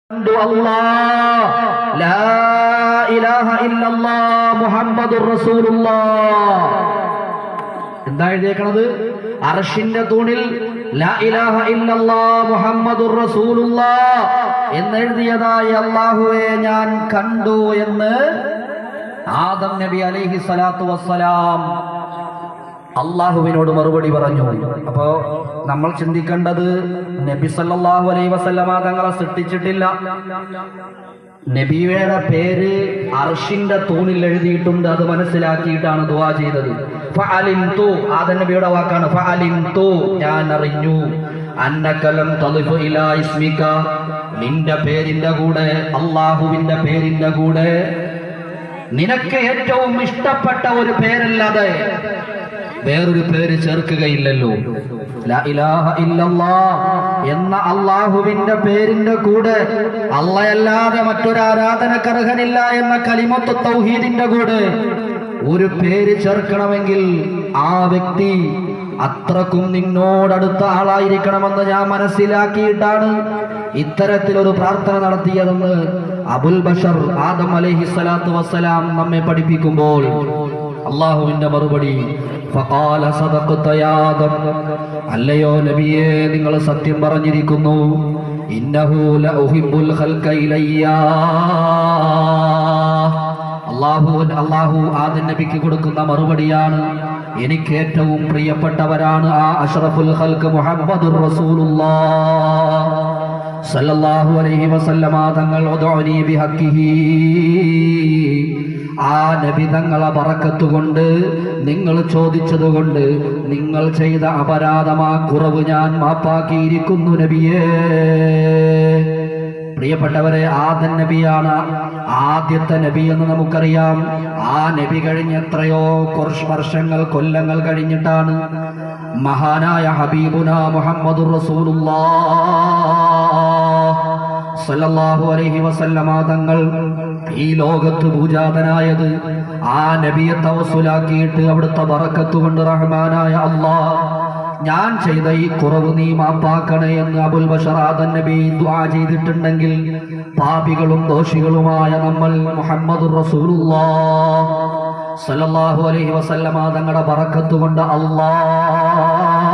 അല്ലാഹ് ലാ ഇലാഹ ഇല്ലല്ലാഹ് മുഹമ്മദുർ റസൂലുള്ളാഹ്. എന്താ എഴുതിയേക്കണത്? അർശിന്റെ തൂണിൽ ലാ ഇലാഹ ഇല്ലല്ലാഹ് മുഹമ്മദുർ റസൂലുള്ളാഹ് എന്നെഴുതിയതായി അല്ലാഹുവേ ഞാൻ കണ്ടു എന്ന് ആദം നബി അലൈഹി സ്വലാത്തു വസ്സലാം അള്ളാഹുവിനോട് മറുപടി പറഞ്ഞു. അപ്പോ നമ്മൾ ചിന്തിക്കേണ്ടത്, നബി സല്ലല്ലാഹു അലൈഹി വസല്ലമ തങ്ങളെ സൃഷ്ടിച്ചിട്ടില്ല. നബിയുടെ പേര് അർശിന്റെ തൂണിൽ എഴുതിയിട്ടുണ്ട്. അത് മനസ്സിലാക്കിയിട്ടാണ് ദുആ ചെയ്തത്. ഫഅലിംതു, ആദം നബിയുടെ വാക്കാണ്. ഫഅലിംതു, ഞാൻ അറിഞ്ഞു. അന്നക ലം തളിഫു ഇലാ ഇസ്മിക, നിന്റെ പേരിന്റെ കൂടെ, അള്ളാഹുവിന്റെ പേരിന്റെ കൂടെ നിനക്ക് ഏറ്റവും ഇഷ്ടപ്പെട്ട ഒരു പേരല്ലാതെ വേറൊരു പേര് ചേർക്കുകയില്ലല്ലോ. ലാ ഇലാഹ ഇല്ലല്ലാഹ് എന്ന അള്ളാഹുവിന്റെ പേരിന്റെ കൂടെ അല്ലാഹയല്ലാതെ മറ്റൊരു ആരാധനക്കർഹനില്ല എന്ന കലിമത്ത് തൗഹീദിന്റെ കൂടെ ഒരു പേര് ചേർക്കണമെങ്കിൽ ആ വ്യക്തി അത്രക്കും നിന്നോടടുത്ത ആളായിരിക്കണമെന്ന് ഞാൻ മനസ്സിലാക്കിയിട്ടാണ് ഇത്തരത്തിലൊരു പ്രാർത്ഥന നടത്തിയതെന്ന് അബുൽ ബഷർ ആദം അലൈഹി സ്വലാത്തു വസ്സലാം നമ്മെ പഠിപ്പിക്കുമ്പോൾ അള്ളാഹുവിന്റെ മറുപടി ഫഖാല സദഖത യാ ആദം, അല്ലയോ നബിയേ നിങ്ങൾ സത്യം പറഞ്ഞിരിക്കുന്നു. ഇന്നഹു ലഉഹിബ്ബുൽ ഖൽഖ ഇലയ്യ, അല്ലാഹു ആദം നബിക്ക് കൊടുക്കുന്ന മറുപടിയാണ്, എനിക്ക് ഏറ്റവും പ്രിയപ്പെട്ടവരാണ് ആ അഷ്റഫുൽ ഖൽഖ് മുഹമ്മദുർ റസൂലുള്ളാഹ് സല്ലല്ലാഹു അലൈഹി വസല്ലമ തങ്ങൾ. ഉദ്ഉനി ബിഹഖിഹി, ആ നബി തങ്ങളെ ബറക്കത്തുകൊണ്ട്, നിങ്ങൾ ചോദിച്ചതുകൊണ്ട്, നിങ്ങൾ ചെയ്ത അപരാധമാ കുറവ് ഞാൻ മാപ്പാക്കിയിരിക്കുന്നു നബിയേ. പ്രിയപ്പെട്ടവരെ, ആദം നബിയാണ് ആദ്യത്തെ നബി എന്ന് നമുക്കറിയാം. ആ നബി കഴിഞ്ഞ് എത്രയോ വർഷങ്ങൾ, കൊല്ലങ്ങൾ കഴിഞ്ഞിട്ടാണ് മഹാനായ ഹബീബുന മുഹമ്മദുർ റസൂലുള്ളാഹ് സല്ലല്ലാഹു അലൈഹി വസല്ലമ തങ്ങൾ ഈ ലോകത്ത് പൂജാതനായത്. ആ നബിയെ തവസ്സുലാക്കിയിട്ട് അവിടുത്തെ ബറക്കത്ത് കൊണ്ട് റഹ്മാനായ അല്ലാഹ്, ഞാൻ ചെയ്ത ഈ കുറവ് നീ മാപ്പാക്കണേ എന്ന് അബുൽ ബഷർ ആദം നബി ദുആ ചെയ്തിട്ടുണ്ടെങ്കിൽ, പാപികളും ദോഷികളുമായ നമ്മൾ മുഹമ്മദുർ റസൂലുള്ളാഹ് സല്ലല്ലാഹു അലൈഹി വസല്ലമ തങ്ങളുടെ ബറക്കത്ത് കൊണ്ട് അല്ലാഹ്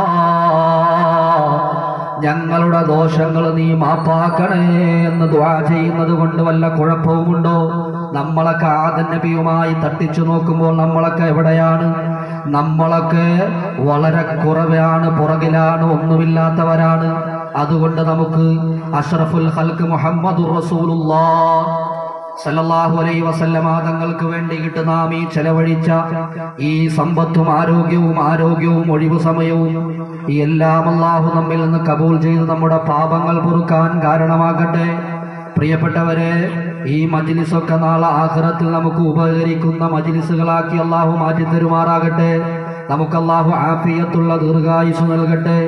ഞങ്ങളുടെ ദോഷങ്ങൾ നീ മാപ്പാക്കണേ എന്ന് ദുആ ചെയ്യുന്നത് കൊണ്ട് വല്ല കുഴപ്പവുമുണ്ടോ? നമ്മളൊക്കെ ആദം നബിയുമായി തട്ടിച്ചു നോക്കുമ്പോൾ നമ്മളൊക്കെ എവിടെയാണ്? നമ്മളൊക്കെ വളരെ കുറവാണ്, പുറകിലാണ്, ഒന്നുമില്ലാത്തവരാണ്. അതുകൊണ്ട് നമുക്ക് അഷ്റഫുൽ ഖൽഖ് മുഹമ്മദുർ റസൂലുള്ളാഹ് സല്ലല്ലാഹു അലൈഹി വസല്ലമ തങ്ങൾക്ക് വേണ്ടിയിട്ട് നാം ഈ ചെലവഴിച്ച ഈ സമ്പത്തും ആരോഗ്യവും ഒഴിവു സമയവും ഈ എല്ലാം അല്ലാഹു നമ്മിൽ നിന്ന് കബൂൽ ചെയ്ത് നമ്മുടെ പാപങ്ങൾ പൊറുക്കാൻ കാരണമാകട്ടെ. പ്രിയപ്പെട്ടവരെ, ഈ മജ്ലിസൊക്കെ നാളെ ആഖിറത്തിൽ നമുക്ക് ഉപകരിക്കുന്ന മജ്ലിസുകളാക്കി അല്ലാഹു മാറ്റി തരുമാറാകട്ടെ. നമുക്ക് അല്ലാഹു ആഫിയത്തുള്ള ദീർഘായുസ് നൽകട്ടെ.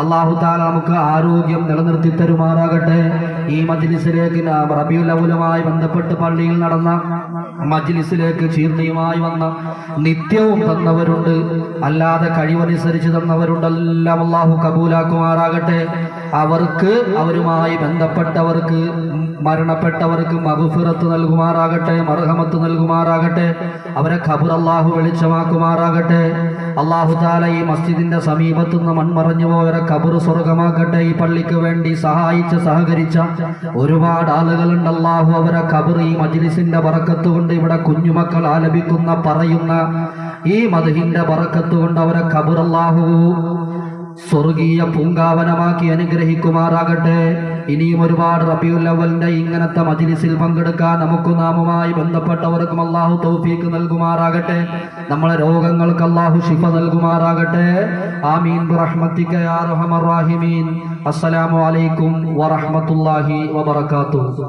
അല്ലാഹു തആല നമുക്ക് ആരോഗ്യം നിലനിർത്തി തരുമാറാകട്ടെ. ഈ മജ്ലിസിലേക്ക് റബീഉൽ അവ്വലുമായി ബന്ധപ്പെട്ട് പള്ളിയിൽ നടന്ന മജ്ലിസിലേക്ക് ചീർണിയുമായി വന്ന നിത്യവും തന്നവരുണ്ട്, അല്ലാതെ കഴിവനുസരിച്ച് തന്നവരുണ്ട്. എല്ലാം അല്ലാഹു കബൂലാക്കുമാറാകട്ടെ. അവർക്ക്, അവരുമായി ബന്ധപ്പെട്ടവർക്ക്, മരണപ്പെട്ടവർക്ക് മഗ്ഫിറത്ത് നൽകുമാറാകട്ടെ, മർഹമത്ത് നൽകുമാറാകട്ടെ. അവരെ ഖബർ അല്ലാഹു വെളിച്ചമാക്കുമാറാകട്ടെ. അല്ലാഹു തആല ഈ മസ്ജിദിന്റെ സമീപത്തു നിന്ന് മൺമറഞ്ഞു പോയവരെ ഖബർ സ്വർഗമാക്കട്ടെ. ഈ പള്ളിക്ക് വേണ്ടി സഹകരിച്ച ഒരുപാട് ആളുകളുണ്ട്. അല്ലാഹു അവരെ ഖബർ ഈ മജ്ലിസിന്റെ ബറക്കത്ത് കൊണ്ട്, ഇവിടെ കുഞ്ഞുമക്കൾ ആലപിക്കുന്ന പറയുന്ന ഈ മദ്ഹിന്റെ ബറക്കത്ത് കൊണ്ട് അവരെ ഖബർ അല്ലാഹു സ്വർഗീയ പൂങ്കാവനമാക്കി അനുഗ്രഹിക്കുമാറാകട്ടെ. ഇനിയും ഒരുപാട് റബീഉൽ അവ്വലിന്റെ ഇങ്ങനത്തെ മജ്ലിസിൽ പങ്കെടുക്കാൻ നമുക്ക് നാമുമായി ബന്ധപ്പെട്ടവർക്കും അല്ലാഹു തൗഫീഖ് നൽകുമാറാകട്ടെ. നമ്മളെ രോഗങ്ങൾക്ക് അല്ലാഹു ശിഫ നൽകുമാറാകട്ടെ. ആമീൻ ബിറഹ്മതിക യാ അർഹമർ റഹീമീൻ. അസ്സലാമു അലൈക്കും വറഹ്മത്തുള്ളാഹി വബറകാതുഹു.